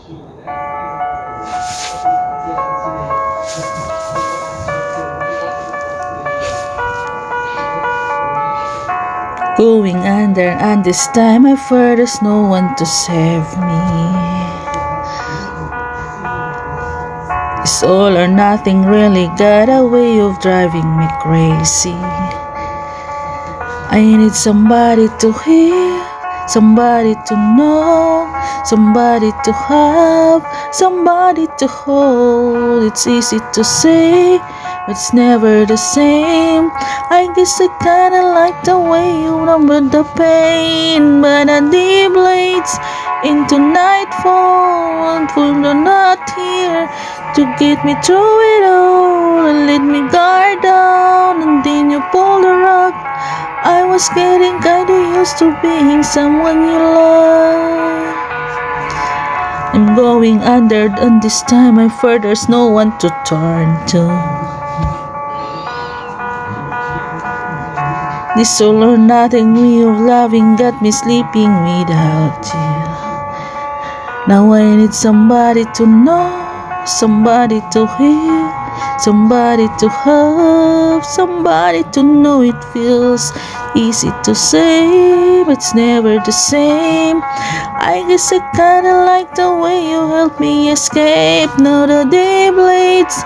Going under, and this time I fear there's no one to save me. It's all or nothing really got a way of driving me crazy. I need somebody to hear, somebody to know, somebody to have, somebody to hold. It's easy to say, but it's never the same. I guess I kinda like the way you number the pain, but the deep blades into nightfall, and you're not here to get me through it all. And let me guard down, and then you pull the rug. I was getting kinda used to being someone you love. I'm going under, and this time I fear there's no one to turn to. This all or nothing way of loving got me sleeping without you. Now I need somebody to know, somebody to hear, somebody to have, somebody to know. It feels easy to say, but it's never the same. I guess I kinda like the way you help me escape. Now the day blades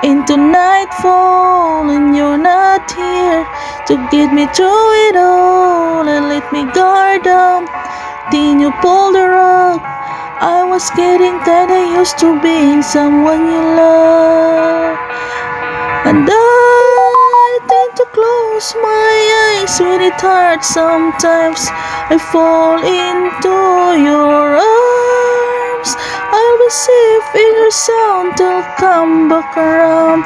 into nightfall, and you're not here to get me through it all. And let me guard down, then you pull the rug. I was getting kinda used to being someone you love. And I tend to close my eyes when it hurts. Sometimes I fall into your arms. I'll be safe in your sound till come back around.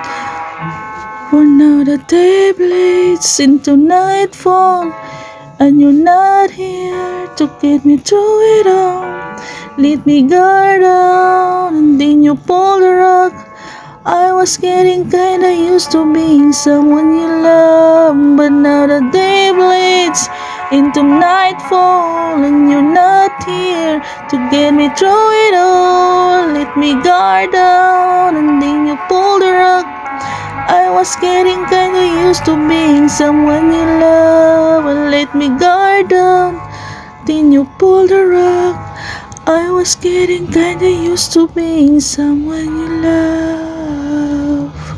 For now the day bleeds into nightfall, and you're not here to get me through it all. Let me guard down, and then you pull the rug. I was getting kinda used to being someone you love, but now the day bleeds into nightfall, and you're not here to get me through it all. Let me guard down, and then you pull the rug. I was getting kinda used to being someone you love, and let me guard down, then you pull the rug. I was getting kinda used to being someone you love.